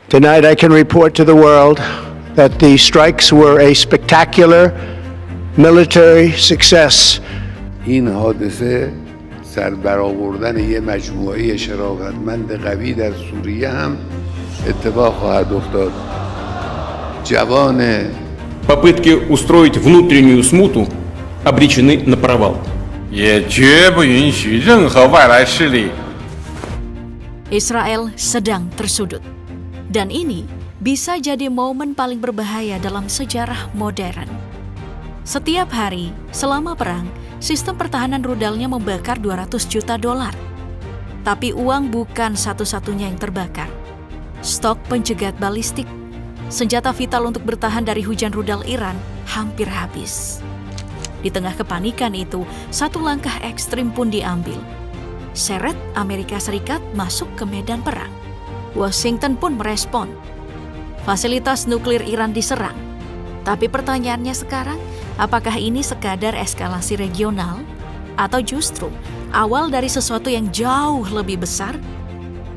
Tonight I can report to the world that the strikes were a spectacular military success. این حادثه سربرآوردن یه مجموعه شرافتمند قوی در سوریه هم اتفاق خواهد افتاد. جوان Попытки устроить внутреннюю смуту обречены на провал. 也绝不允许任何外来势力 Israel sedang tersudut. Dan ini bisa jadi momen paling berbahaya dalam sejarah modern. Setiap hari, selama perang, sistem pertahanan rudalnya membakar 200 juta dolar. Tapi uang bukan satu-satunya yang terbakar. Stok pencegat balistik, senjata vital untuk bertahan dari hujan rudal Iran, hampir habis. Di tengah kepanikan itu, satu langkah ekstrim pun diambil. Seret Amerika Serikat masuk ke medan perang. Washington pun merespon. Fasilitas nuklir Iran diserang. Tapi pertanyaannya sekarang, apakah ini sekadar eskalasi regional? Atau justru awal dari sesuatu yang jauh lebih besar?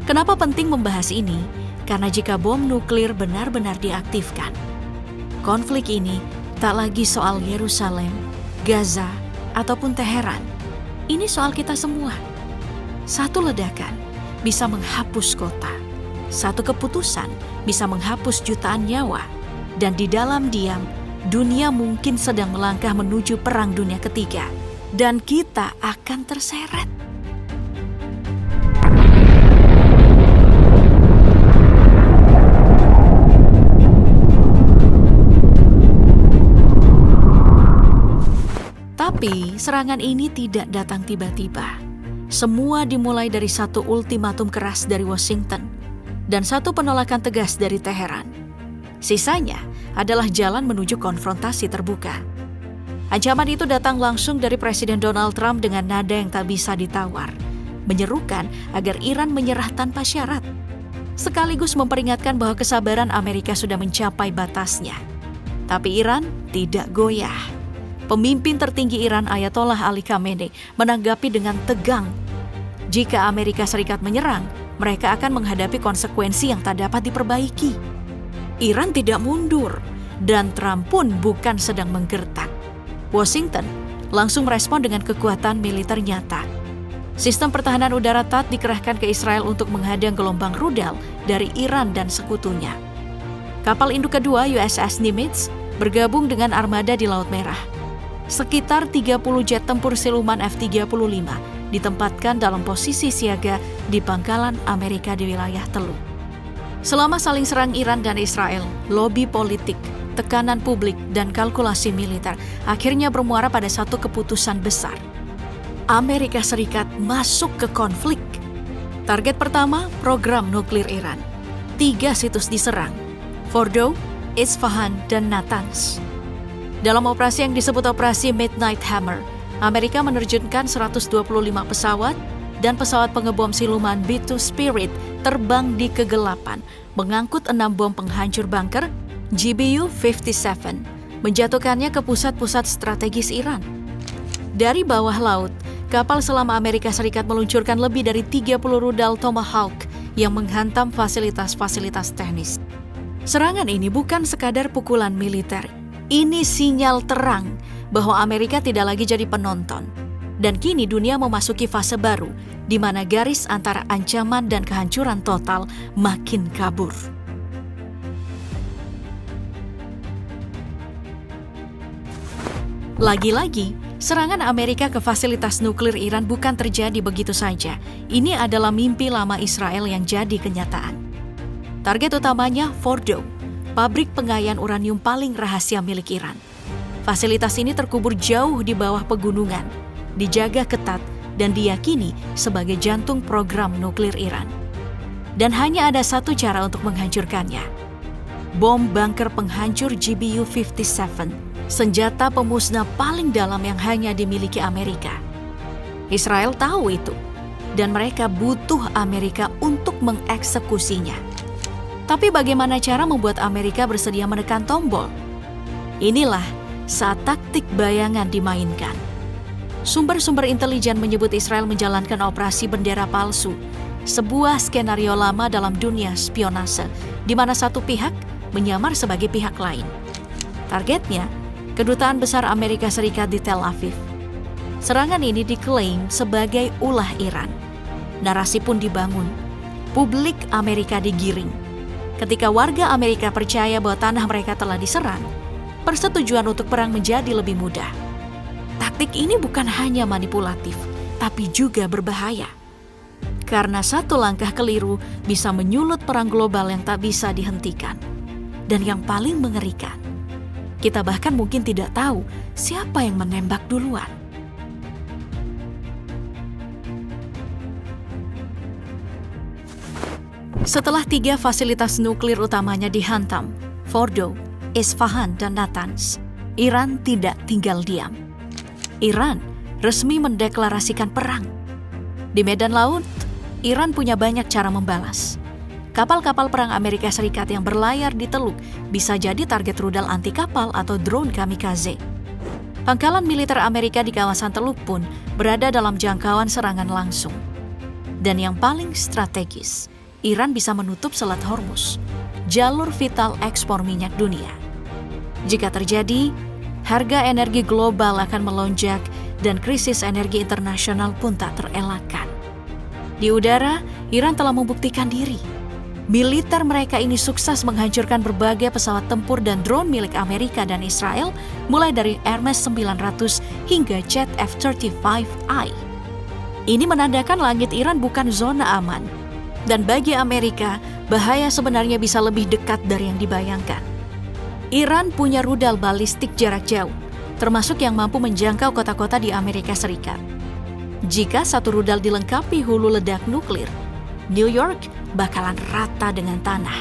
Kenapa penting membahas ini? Karena jika bom nuklir benar-benar diaktifkan, konflik ini tak lagi soal Yerusalem, Gaza, ataupun Teheran. Ini soal kita semua. Satu ledakan bisa menghapus kota. Satu keputusan bisa menghapus jutaan nyawa. Dan di dalam diam, dunia mungkin sedang melangkah menuju perang dunia ketiga. Dan kita akan terseret. Tapi serangan ini tidak datang tiba-tiba. Semua dimulai dari satu ultimatum keras dari Washington dan satu penolakan tegas dari Teheran. Sisanya adalah jalan menuju konfrontasi terbuka. Ancaman itu datang langsung dari Presiden Donald Trump dengan nada yang tak bisa ditawar, menyerukan agar Iran menyerah tanpa syarat, sekaligus memperingatkan bahwa kesabaran Amerika sudah mencapai batasnya. Tapi Iran tidak goyah. Pemimpin tertinggi Iran Ayatollah Ali Khamenei menanggapi dengan tegang. Jika Amerika Serikat menyerang, mereka akan menghadapi konsekuensi yang tak dapat diperbaiki. Iran tidak mundur, dan Trump pun bukan sedang menggertak. Washington langsung merespon dengan kekuatan militer nyata. Sistem pertahanan udara THAAD dikerahkan ke Israel untuk menghadang gelombang rudal dari Iran dan sekutunya. Kapal induk kedua USS Nimitz bergabung dengan armada di Laut Merah. Sekitar 30 jet tempur siluman F-35 ditempatkan dalam posisi siaga di pangkalan Amerika di wilayah Teluk. Selama saling serang Iran dan Israel, lobi politik, tekanan publik, dan kalkulasi militer akhirnya bermuara pada satu keputusan besar. Amerika Serikat masuk ke konflik. Target pertama, program nuklir Iran. 3 situs diserang: Fordow, Isfahan, dan Natanz. Dalam operasi yang disebut Operasi Midnight Hammer, Amerika menerjunkan 125 pesawat dan pesawat pengebom siluman B-2 Spirit terbang di kegelapan, mengangkut 6 bom penghancur bunker GBU-57, menjatuhkannya ke pusat-pusat strategis Iran. Dari bawah laut, kapal selam Amerika Serikat meluncurkan lebih dari 30 rudal Tomahawk yang menghantam fasilitas-fasilitas teknis. Serangan ini bukan sekadar pukulan militer. Ini sinyal terang bahwa Amerika tidak lagi jadi penonton. Dan kini dunia memasuki fase baru, di mana garis antara ancaman dan kehancuran total makin kabur. Lagi-lagi, serangan Amerika ke fasilitas nuklir Iran bukan terjadi begitu saja. Ini adalah mimpi lama Israel yang jadi kenyataan. Target utamanya Fordow, pabrik pengaian uranium paling rahasia milik Iran. Fasilitas ini terkubur jauh di bawah pegunungan, dijaga ketat dan diyakini sebagai jantung program nuklir Iran. Dan hanya ada satu cara untuk menghancurkannya. Bom bunker penghancur GBU-57, senjata pemusnah paling dalam yang hanya dimiliki Amerika. Israel tahu itu, dan mereka butuh Amerika untuk mengeksekusinya. Tapi bagaimana cara membuat Amerika bersedia menekan tombol? Inilah saat taktik bayangan dimainkan. Sumber-sumber intelijen menyebut Israel menjalankan operasi bendera palsu, sebuah skenario lama dalam dunia spionase di mana satu pihak menyamar sebagai pihak lain. Targetnya, Kedutaan Besar Amerika Serikat di Tel Aviv. Serangan ini diklaim sebagai ulah Iran. Narasi pun dibangun. Publik Amerika digiring. Ketika warga Amerika percaya bahwa tanah mereka telah diserang, persetujuan untuk perang menjadi lebih mudah. Taktik ini bukan hanya manipulatif, tapi juga berbahaya. Karena satu langkah keliru bisa menyulut perang global yang tak bisa dihentikan. Dan yang paling mengerikan, kita bahkan mungkin tidak tahu siapa yang menembak duluan. Setelah 3 fasilitas nuklir utamanya dihantam, Fordo, Isfahan, dan Natanz, Iran tidak tinggal diam. Iran resmi mendeklarasikan perang. Di medan laut, Iran punya banyak cara membalas. Kapal-kapal perang Amerika Serikat yang berlayar di Teluk bisa jadi target rudal anti kapal atau drone kamikaze. Pangkalan militer Amerika di kawasan Teluk pun berada dalam jangkauan serangan langsung. Dan yang paling strategis, Iran bisa menutup Selat Hormuz, jalur vital ekspor minyak dunia. Jika terjadi, harga energi global akan melonjak dan krisis energi internasional pun tak terelakkan. Di udara, Iran telah membuktikan diri. Militer mereka ini sukses menghancurkan berbagai pesawat tempur dan drone milik Amerika dan Israel, mulai dari Hermes 900 hingga jet F-35I. Ini menandakan langit Iran bukan zona aman. Dan bagi Amerika, bahaya sebenarnya bisa lebih dekat dari yang dibayangkan. Iran punya rudal balistik jarak jauh, termasuk yang mampu menjangkau kota-kota di Amerika Serikat. Jika satu rudal dilengkapi hulu ledak nuklir, New York bakalan rata dengan tanah.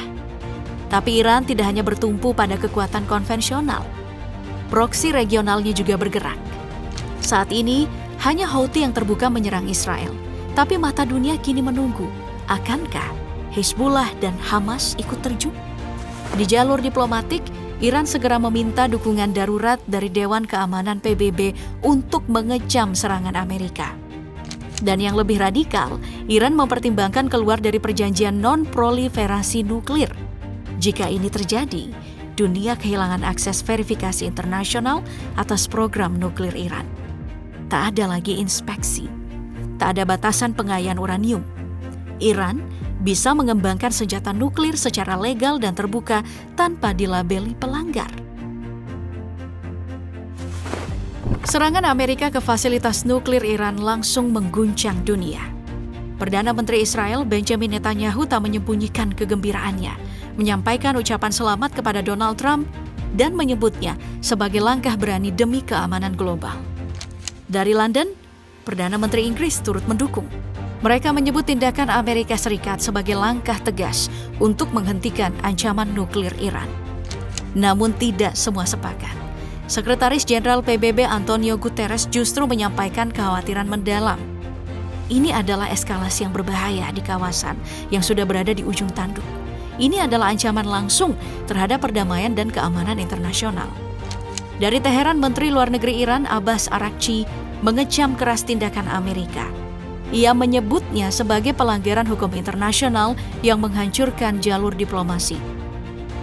Tapi Iran tidak hanya bertumpu pada kekuatan konvensional. Proksi regionalnya juga bergerak. Saat ini, hanya Houthi yang terbuka menyerang Israel. Tapi mata dunia kini menunggu. Akankah Hezbollah dan Hamas ikut terjun? Di jalur diplomatik, Iran segera meminta dukungan darurat dari Dewan Keamanan PBB untuk mengecam serangan Amerika. Dan yang lebih radikal, Iran mempertimbangkan keluar dari perjanjian non-proliferasi nuklir. Jika ini terjadi, dunia kehilangan akses verifikasi internasional atas program nuklir Iran. Tak ada lagi inspeksi, tak ada batasan pengayaan uranium. Iran bisa mengembangkan senjata nuklir secara legal dan terbuka tanpa dilabeli pelanggar. Serangan Amerika ke fasilitas nuklir Iran langsung mengguncang dunia. Perdana Menteri Israel Benjamin Netanyahu tak menyembunyikan kegembiraannya, menyampaikan ucapan selamat kepada Donald Trump dan menyebutnya sebagai langkah berani demi keamanan global. Dari London, Perdana Menteri Inggris turut mendukung. Mereka menyebut tindakan Amerika Serikat sebagai langkah tegas untuk menghentikan ancaman nuklir Iran. Namun tidak semua sepakat. Sekretaris Jenderal PBB Antonio Guterres justru menyampaikan kekhawatiran mendalam. Ini adalah eskalasi yang berbahaya di kawasan yang sudah berada di ujung tanduk. Ini adalah ancaman langsung terhadap perdamaian dan keamanan internasional. Dari Teheran, Menteri Luar Negeri Iran Abbas Araghchi mengecam keras tindakan Amerika. Ia menyebutnya sebagai pelanggaran hukum internasional yang menghancurkan jalur diplomasi.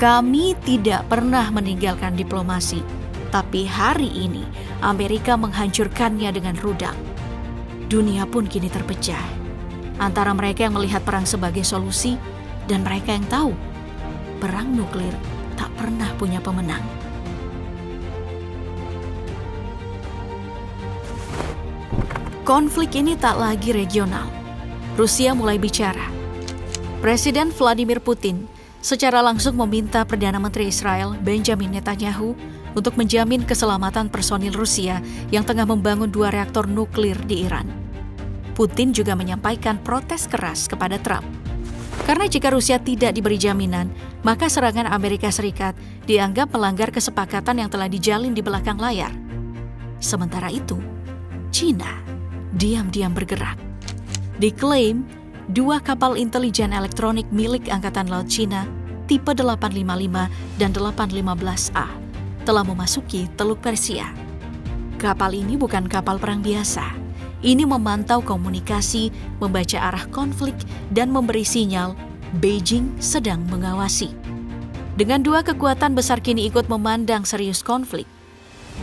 Kami tidak pernah meninggalkan diplomasi, tapi hari ini Amerika menghancurkannya dengan rudal. Dunia pun kini terpecah antara mereka yang melihat perang sebagai solusi dan mereka yang tahu perang nuklir tak pernah punya pemenang. Konflik ini tak lagi regional. Rusia mulai bicara. Presiden Vladimir Putin secara langsung meminta Perdana Menteri Israel Benjamin Netanyahu untuk menjamin keselamatan personil Rusia yang tengah membangun 2 reaktor nuklir di Iran. Putin juga menyampaikan protes keras kepada Trump. Karena jika Rusia tidak diberi jaminan, maka serangan Amerika Serikat dianggap melanggar kesepakatan yang telah dijalin di belakang layar. Sementara itu, China diam-diam bergerak. Diklaim, 2 kapal intelijen elektronik milik Angkatan Laut China tipe 855 dan 815A telah memasuki Teluk Persia. Kapal ini bukan kapal perang biasa. Ini memantau komunikasi, membaca arah konflik, dan memberi sinyal Beijing sedang mengawasi. Dengan dua kekuatan besar kini ikut memandang serius konflik,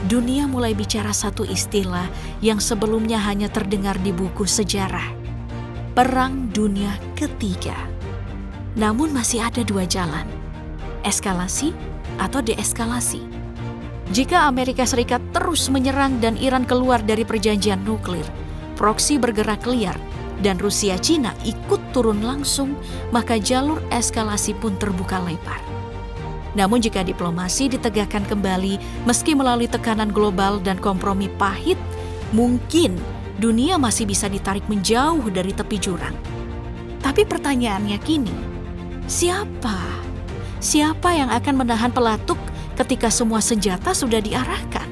dunia mulai bicara satu istilah yang sebelumnya hanya terdengar di buku sejarah. Perang Dunia Ketiga. Namun masih ada dua jalan, eskalasi atau deeskalasi. Jika Amerika Serikat terus menyerang dan Iran keluar dari perjanjian nuklir, proksi bergerak liar, dan Rusia Cina ikut turun langsung, maka jalur eskalasi pun terbuka lebar. Namun jika diplomasi ditegakkan kembali meski melalui tekanan global dan kompromi pahit, mungkin dunia masih bisa ditarik menjauh dari tepi jurang. Tapi pertanyaannya kini, siapa yang akan menahan pelatuk ketika semua senjata sudah diarahkan?